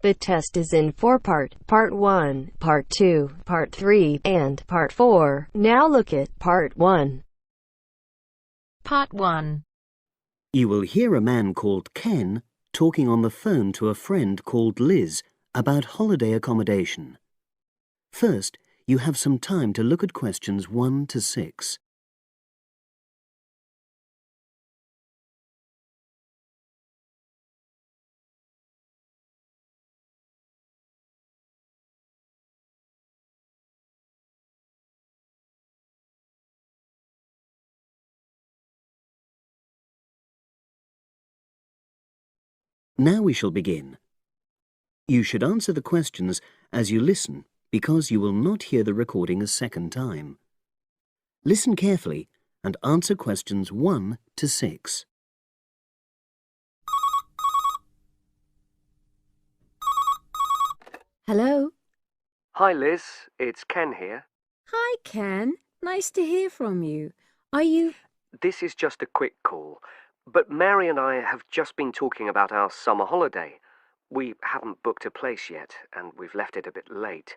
The test is in four-part, Part 1, Part 2, Part 3, and Part 4. Now look at Part 1. Part 1. You will hear a man called Ken talking on the phone to a friend called Liz about holiday accommodation. First, you have some time to look at questions 1 to 6. Now we shall begin. You should answer the questions as you listen because you will not hear the recording a second time. Listen carefully and answer questions 1 to 6. Hello? Hi Liz, it's Ken here. Hi, Ken. Nice to hear from you. Are you... This is just a quick call, but Mary and I have just been talking about our summer holiday. We haven't booked a place yet, and we've left it a bit late.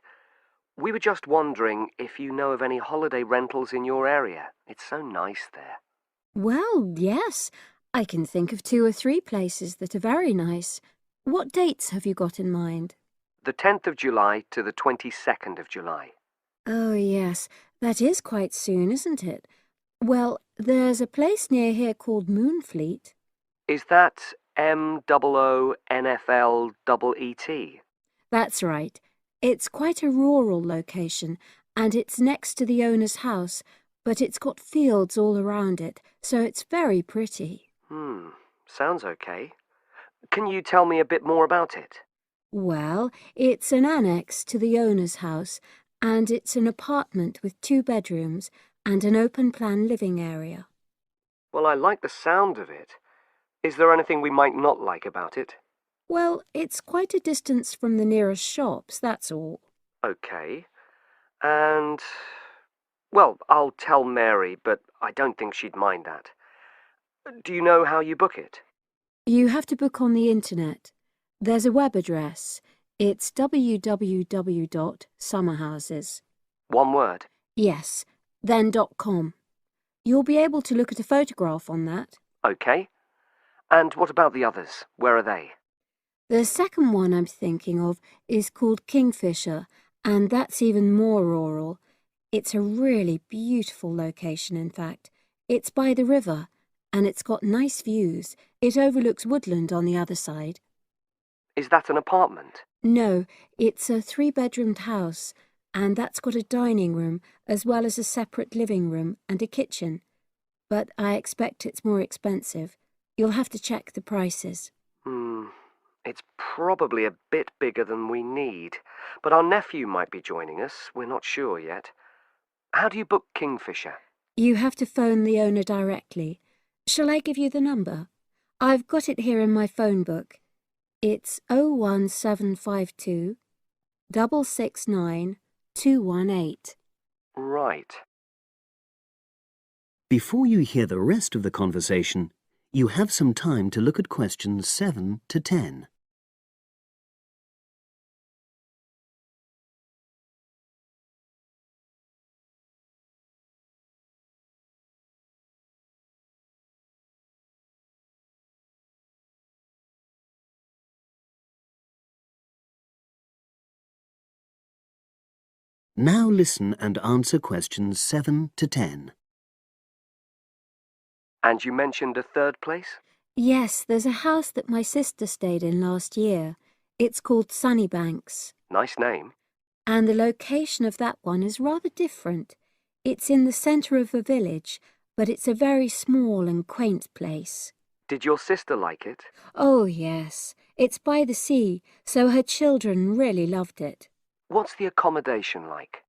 We were just wondering if you know of any holiday rentals in your area. It's so nice there. Well, yes. I can think of 2 or 3 places that are very nice. What dates have you got in mind? The 10th of July to the 22nd of July. Oh, yes. That is quite soon, isn't it? Well, there's a place near here called Moonfleet. Is that MOONFLEET? That's right. It's quite a rural location, and it's next to the owner's house, but it's got fields all around it, so it's very pretty. Sounds okay. Can you tell me a bit more about it? Well, it's an annex to the owner's house, and it's an apartment with 2 bedrooms and an open-plan living area. Well, I like the sound of it. Is there anything we might not like about it? Well, it's quite a distance from the nearest shops, that's all. Okay. And... well, I'll tell Mary, but I don't think she'd mind that. Do you know how you book it? You have to book on the internet. There's a web address. It's www.summerhouses. One word? Yes, then .com. You'll be able to look at a photograph on that. Okay. And what about the others? Where are they? The second one I'm thinking of is called Kingfisher, and that's even more rural. It's a really beautiful location, in fact. It's by the river, and it's got nice views. It overlooks woodland on the other side. Is that an apartment? No, it's a 3-bedroomed house, and that's got a dining room as well as a separate living room and a kitchen. But I expect it's more expensive. You'll have to check the prices. It's probably a bit bigger than we need, but our nephew might be joining us. We're not sure yet. How do you book Kingfisher? You have to phone the owner directly. Shall I give you the number? I've got it here in my phone book. It's 01752 669 218. Right. Before you hear the rest of the conversation, you have some time to look at questions 7 to 10. Now listen and answer questions 7 to 10. And you mentioned a third place? Yes, there's a house that my sister stayed in last year. It's called Sunnybanks. Nice name. And the location of that one is rather different. It's in the centre of a village, but it's a very small and quaint place. Did your sister like it? Oh, yes. It's by the sea, so her children really loved it. What's the accommodation like?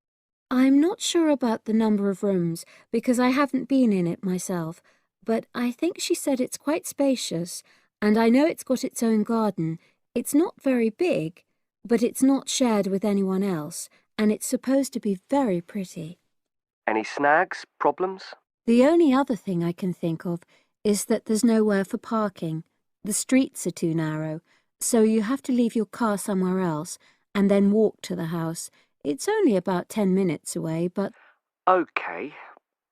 I'm not sure about the number of rooms because I haven't been in it myself, but I think she said it's quite spacious, and I know it's got its own garden. It's not very big, but it's not shared with anyone else, and it's supposed to be very pretty. Any snags? Problems? The only other thing I can think of is that there's nowhere for parking. The streets are too narrow, So you have to leave your car somewhere else and then walk to the house. It's only about 10 minutes away, but... OK.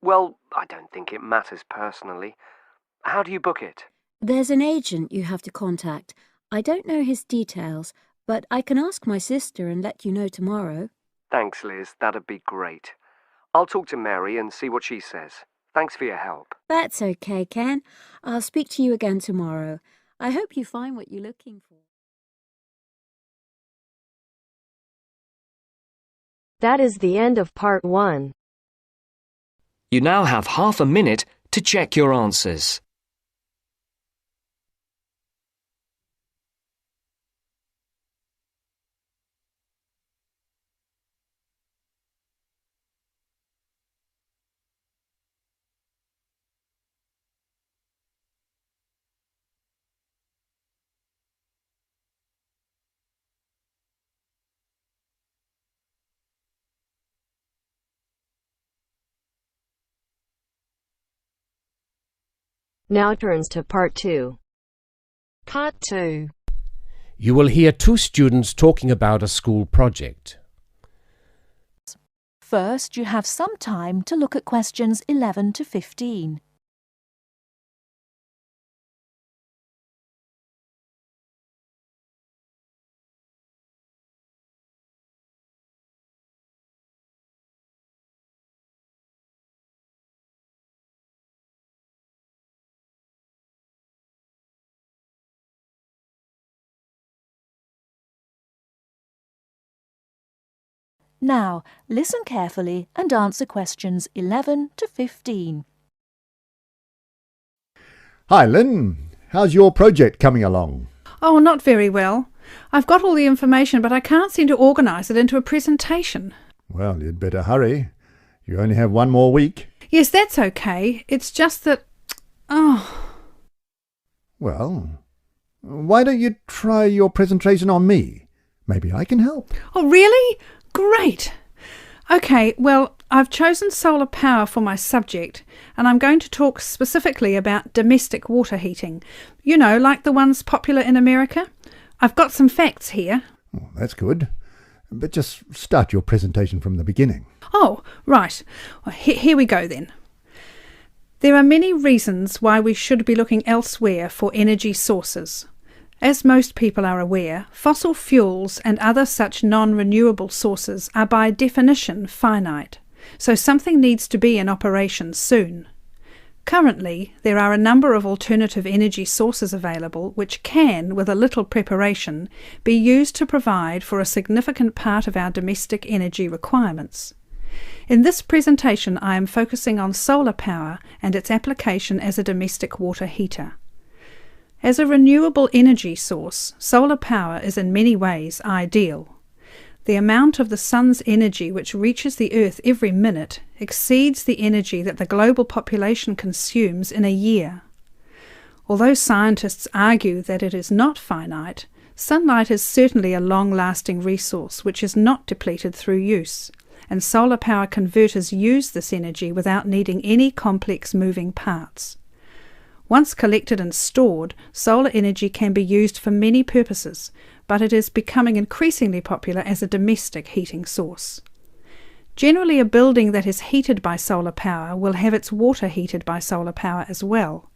Well, I don't think it matters personally. How do you book it? There's an agent you have to contact. I don't know his details, but I can ask my sister and let you know tomorrow. Thanks, Liz. That'd be great. I'll talk to Mary and see what she says. Thanks for your help. That's okay, Ken. I'll speak to you again tomorrow. I hope you find what you're looking for. That is the end of part 1. You now have half a minute to check your answers. Now turns to part 2. Part 2. You will hear two students talking about a school project. First, you have some time to look at questions 11 to 15. Now, listen carefully and answer questions 11 to 15. Hi, Lynn. How's your project coming along? Oh, not very well. I've got all the information, but I can't seem to organise it into a presentation. Well, you'd better hurry. You only have one more week. Yes, that's okay. It's just that... Well, why don't you try your presentation on me? Maybe I can help. Oh, really? Great! OK, well, I've chosen solar power for my subject, and I'm going to talk specifically about domestic water heating. You know, like the ones popular in America. I've got some facts here. Oh, that's good. But just start your presentation from the beginning. Oh, right. Well, here we go then. There are many reasons why we should be looking elsewhere for energy sources. As most people are aware, fossil fuels and other such non-renewable sources are by definition finite, so something needs to be in operation soon. Currently, there are a number of alternative energy sources available which can, with a little preparation, be used to provide for a significant part of our domestic energy requirements. In this presentation, I am focusing on solar power and its application as a domestic water heater. As a renewable energy source, solar power is in many ways ideal. The amount of the sun's energy which reaches the earth every minute exceeds the energy that the global population consumes in a year. Although scientists argue that it is not finite, sunlight is certainly a long-lasting resource which is not depleted through use, and solar power converters use this energy without needing any complex moving parts. Once collected and stored, solar energy can be used for many purposes, but it is becoming increasingly popular as a domestic heating source. Generally, a building that is heated by solar power will have its water heated by solar power as well,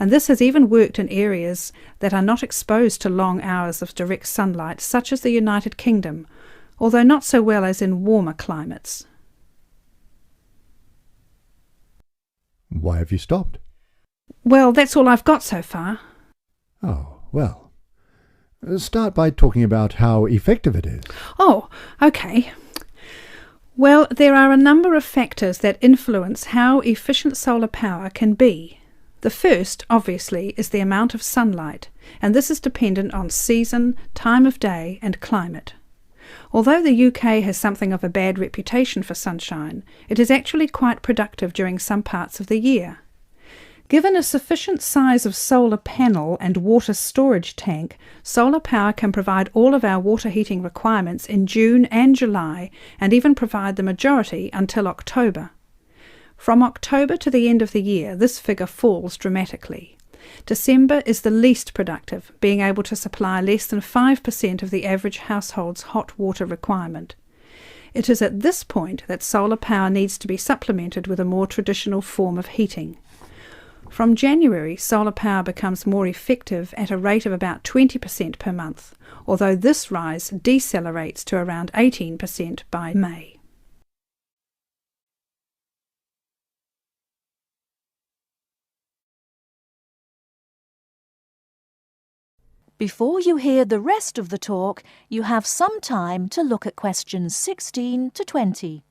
and this has even worked in areas that are not exposed to long hours of direct sunlight, such as the United Kingdom, although not so well as in warmer climates. Why have you stopped? Well, that's all I've got so far. Oh, well. Start by talking about how effective it is. Oh, OK. Well, there are a number of factors that influence how efficient solar power can be. The first, obviously, is the amount of sunlight, and this is dependent on season, time of day, and climate. Although the UK has something of a bad reputation for sunshine, it is actually quite productive during some parts of the year. Given a sufficient size of solar panel and water storage tank, solar power can provide all of our water heating requirements in June and July, and even provide the majority until October. From October to the end of the year, this figure falls dramatically. December is the least productive, being able to supply less than 5% of the average household's hot water requirement. It is at this point that solar power needs to be supplemented with a more traditional form of heating. From January, solar power becomes more effective at a rate of about 20% per month, although this rise decelerates to around 18% by May. Before you hear the rest of the talk, you have some time to look at questions 16 to 20.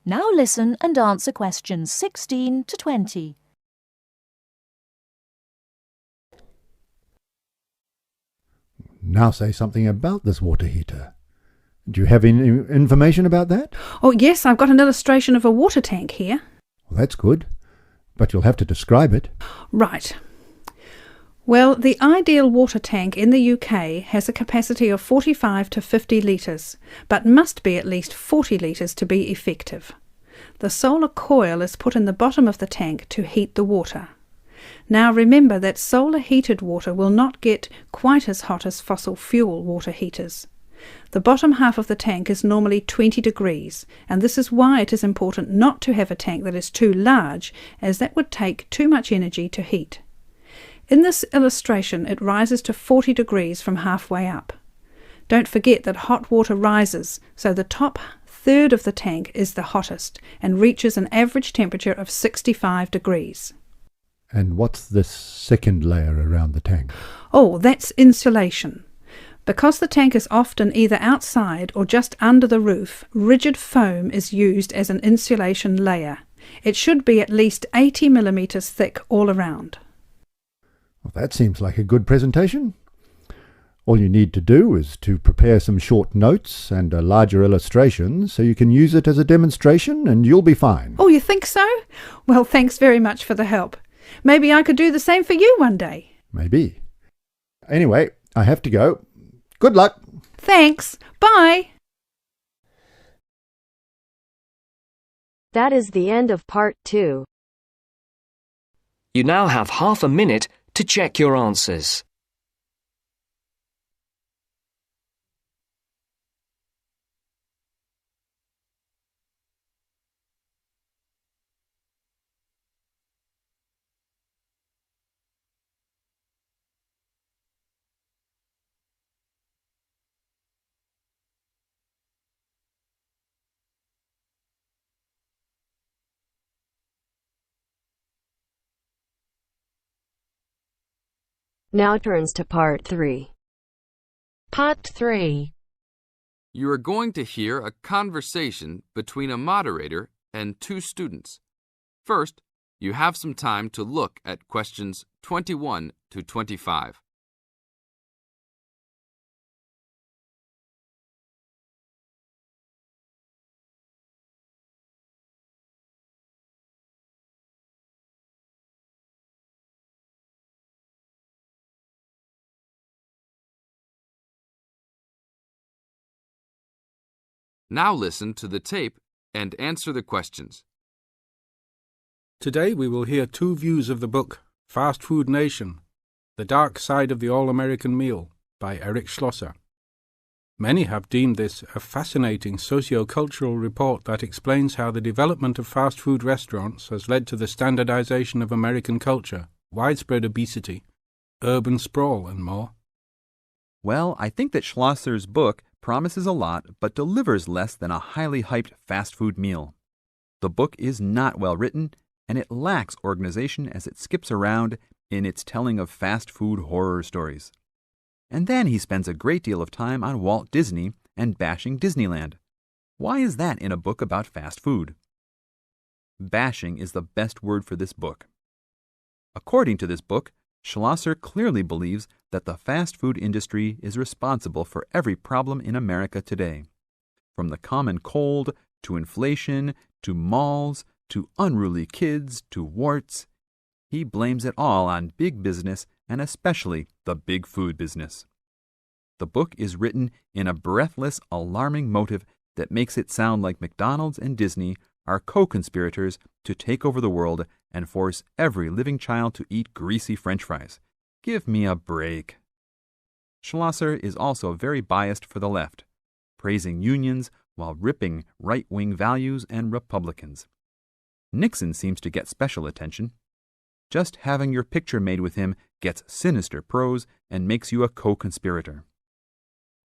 Now listen and answer questions 16 to 20. Now say something about this water heater. Do you have any information about that? Oh yes, I've got an illustration of a water tank here. Well, that's good, but you'll have to describe it. Right. Well, the ideal water tank in the UK has a capacity of 45 to 50 litres, but must be at least 40 litres to be effective. The solar coil is put in the bottom of the tank to heat the water. Now remember that solar heated water will not get quite as hot as fossil fuel water heaters. The bottom half of the tank is normally 20 degrees, and this is why it is important not to have a tank that is too large, as that would take too much energy to heat. In this illustration, it rises to 40 degrees from halfway up. Don't forget that hot water rises, so the top third of the tank is the hottest and reaches an average temperature of 65 degrees. And what's this second layer around the tank? Oh, that's insulation. Because the tank is often either outside or just under the roof, rigid foam is used as an insulation layer. It should be at least 80 millimetres thick all around. Well, that seems like a good presentation. All you need to do is to prepare some short notes and a larger illustration so you can use it as a demonstration and you'll be fine. Oh, you think so? Well, thanks very much for the help. Maybe I could do the same for you one day. Maybe. Anyway, I have to go. Good luck. Thanks. Bye. That is the end of part 2. You now have half a minute to check your answers. Now turns to part 3. Part 3. You are going to hear a conversation between a moderator and two students. First, you have some time to look at questions 21 to 25. Now listen to the tape and answer the questions. Today we will hear two views of the book Fast Food Nation, The Dark Side of the All-American Meal by Eric Schlosser. Many have deemed this a fascinating socio-cultural report that explains how the development of fast food restaurants has led to the standardization of American culture, widespread obesity, urban sprawl, and more. Well, I think that Schlosser's book promises a lot but delivers less than a highly hyped fast food meal. The book is not well written, and it lacks organization as it skips around in its telling of fast food horror stories. And then he spends a great deal of time on Walt Disney and bashing Disneyland. Why is that in a book about fast food? Bashing is the best word for this book. According to this book, Schlosser clearly believes that the fast food industry is responsible for every problem in America today. From the common cold, to inflation, to malls, to unruly kids, to warts, he blames it all on big business and especially the big food business. The book is written in a breathless, alarming motive that makes it sound like McDonald's and Disney are co-conspirators to take over the world and force every living child to eat greasy French fries. Give me a break. Schlosser is also very biased for the left, praising unions while ripping right-wing values and Republicans. Nixon seems to get special attention. Just having your picture made with him gets sinister prose and makes you a co-conspirator.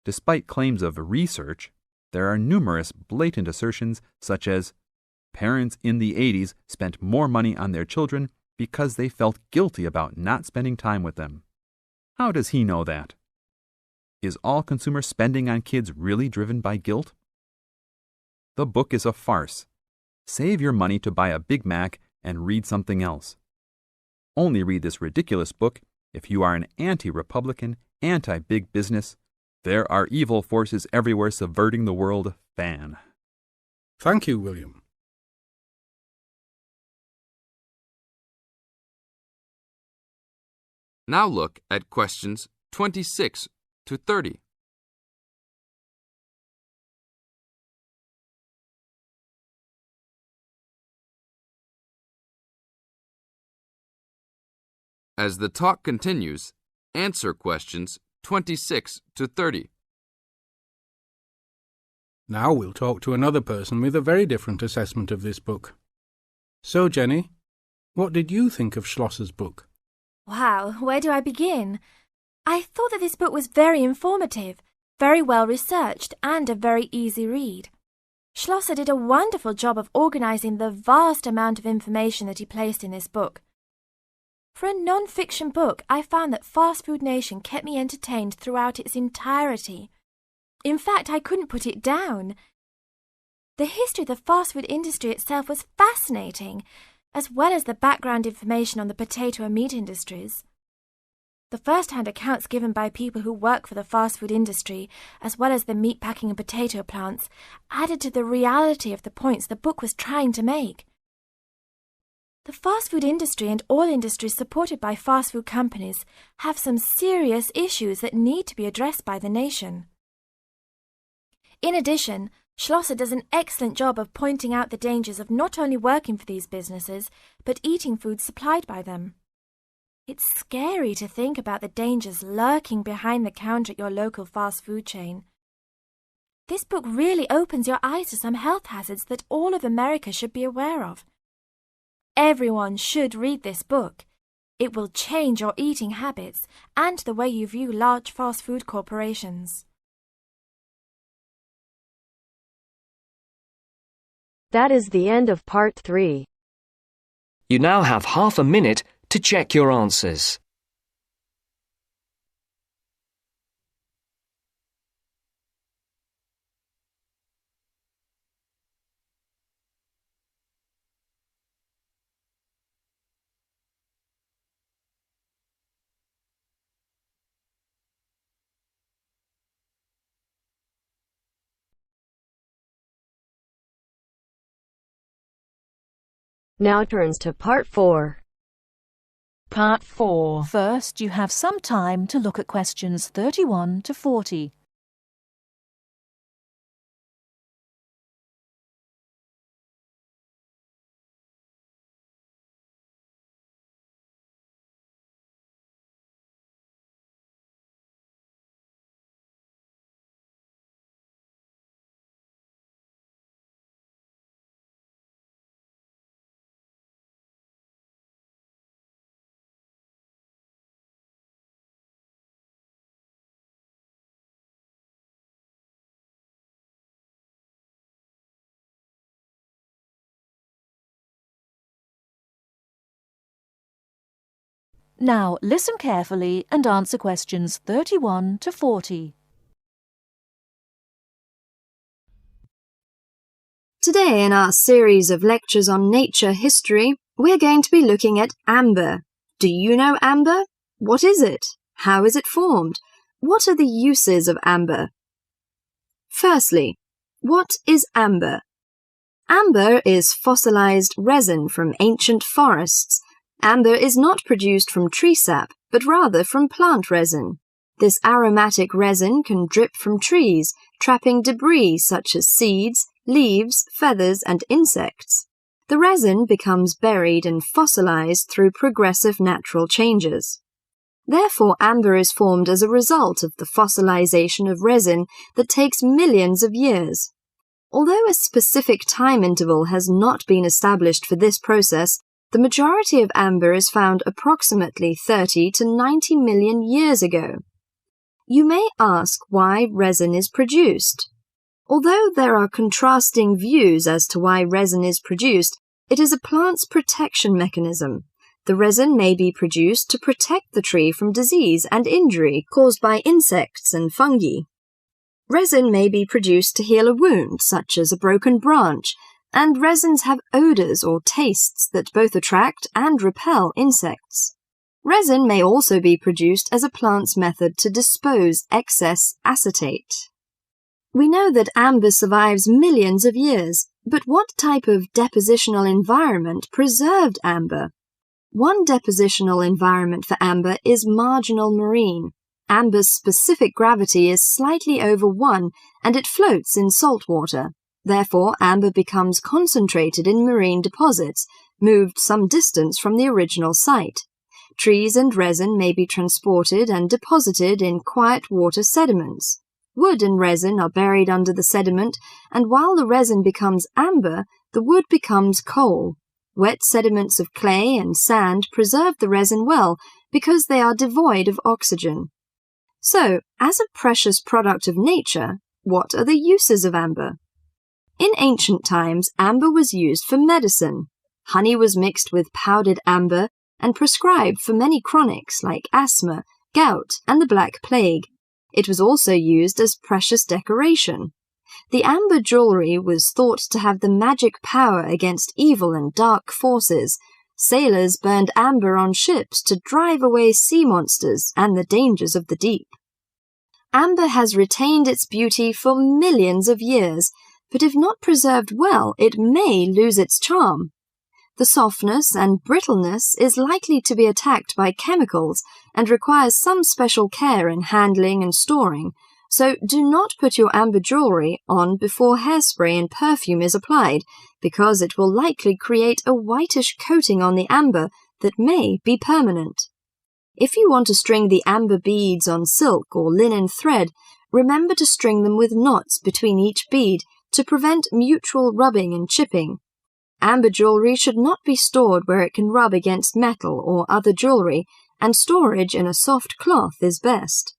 Despite claims of research, there are numerous blatant assertions such as, parents in the 80s spent more money on their children because they felt guilty about not spending time with them. How does he know that? Is all consumer spending on kids really driven by guilt? The book is a farce. Save your money to buy a Big Mac and read something else. Only read this ridiculous book if you are an anti-Republican, anti-big business, there are evil forces everywhere subverting the world fan. Thank you, William. Now look at questions 26 to 30. As the talk continues, answer questions 26 to 30. Now we'll talk to another person with a very different assessment of this book. So, Jenny, what did you think of Schlosser's book? Wow, where do I begin? I thought that this book was very informative, very well researched, and a very easy read. Schlosser did a wonderful job of organising the vast amount of information that he placed in this book. For a non-fiction book, I found that Fast Food Nation kept me entertained throughout its entirety. In fact, I couldn't put it down. The history of the fast food industry itself was fascinating, as well as the background information on the potato and meat industries. The first-hand accounts given by people who work for the fast food industry, as well as the meat packing and potato plants, added to the reality of the points the book was trying to make. The fast food industry and all industries supported by fast food companies have some serious issues that need to be addressed by the nation. In addition, Schlosser does an excellent job of pointing out the dangers of not only working for these businesses, but eating food supplied by them. It's scary to think about the dangers lurking behind the counter at your local fast food chain. This book really opens your eyes to some health hazards that all of America should be aware of. Everyone should read this book. It will change your eating habits and the way you view large fast food corporations. That is the end of part 3. You now have half a minute to check your answers. Now turns to part 4. Part 4. First, you have some time to look at questions 31 to 40. Now, listen carefully and answer questions 31 to 40. Today, in our series of lectures on nature history, we're going to be looking at amber. Do you know amber? What is it? How is it formed? What are the uses of amber? Firstly, what is amber? Amber is fossilized resin from ancient forests. Amber is not produced from tree sap, but rather from plant resin. This aromatic resin can drip from trees, trapping debris such as seeds, leaves, feathers, and insects. The resin becomes buried and fossilized through progressive natural changes. Therefore, amber is formed as a result of the fossilization of resin that takes millions of years. Although a specific time interval has not been established for this process, the majority of amber is found approximately 30 to 90 million years ago. You may ask why resin is produced. Although there are contrasting views as to why resin is produced, it is a plant's protection mechanism. The resin may be produced to protect the tree from disease and injury caused by insects and fungi. Resin may be produced to heal a wound, such as a broken branch, and resins have odors or tastes that both attract and repel insects. Resin may also be produced as a plant's method to dispose excess acetate. We know that amber survives millions of years, but what type of depositional environment preserved amber? One depositional environment for amber is marginal marine. Amber's specific gravity is slightly over 1, and it floats in salt water. Therefore, amber becomes concentrated in marine deposits, moved some distance from the original site. Trees and resin may be transported and deposited in quiet water sediments. Wood and resin are buried under the sediment, and while the resin becomes amber, the wood becomes coal. Wet sediments of clay and sand preserve the resin well because they are devoid of oxygen. So, as a precious product of nature, what are the uses of amber? In ancient times, amber was used for medicine. Honey was mixed with powdered amber and prescribed for many chronics like asthma, gout, and the Black Plague. It was also used as precious decoration. The amber jewelry was thought to have the magic power against evil and dark forces. Sailors burned amber on ships to drive away sea monsters and the dangers of the deep. Amber has retained its beauty for millions of years, but if not preserved well, it may lose its charm. The softness and brittleness is likely to be attacked by chemicals and requires some special care in handling and storing, so do not put your amber jewelry on before hairspray and perfume is applied, because it will likely create a whitish coating on the amber that may be permanent. If you want to string the amber beads on silk or linen thread, remember to string them with knots between each bead to prevent mutual rubbing and chipping. Amber jewelry should not be stored where it can rub against metal or other jewelry, and storage in a soft cloth is best.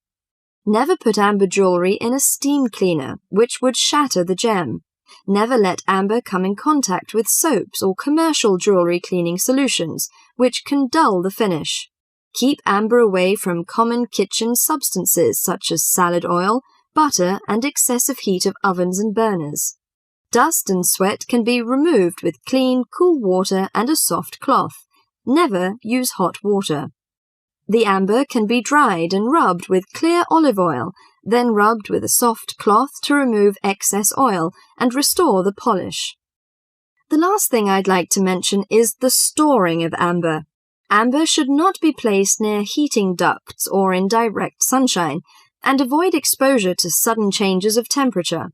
Never put amber jewelry in a steam cleaner, which would shatter the gem. Never let amber come in contact with soaps or commercial jewelry cleaning solutions, which can dull the finish. Keep amber away from common kitchen substances such as salad oil, butter, and excessive heat of ovens and burners. Dust and sweat can be removed with clean, cool water and a soft cloth. Never use hot water. The amber can be dried and rubbed with clear olive oil, then rubbed with a soft cloth to remove excess oil and restore the polish. The last thing I'd like to mention is the storing of amber. Amber should not be placed near heating ducts or in direct sunshine, and avoid exposure to sudden changes of temperature.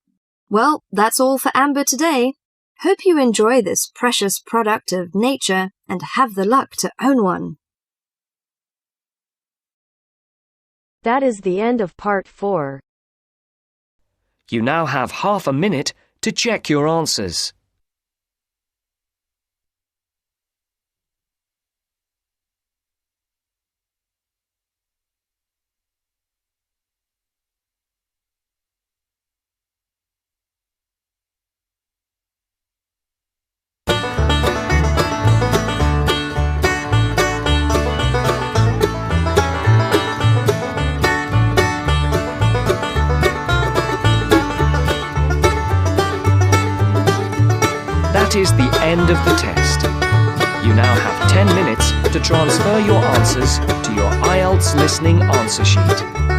Well, that's all for amber today. Hope you enjoy this precious product of nature and have the luck to own one. That is the end of part 4. You now have half a minute to check your answers. That is the end of the test. You now have 10 minutes to transfer your answers to your Ielts listening answer sheet.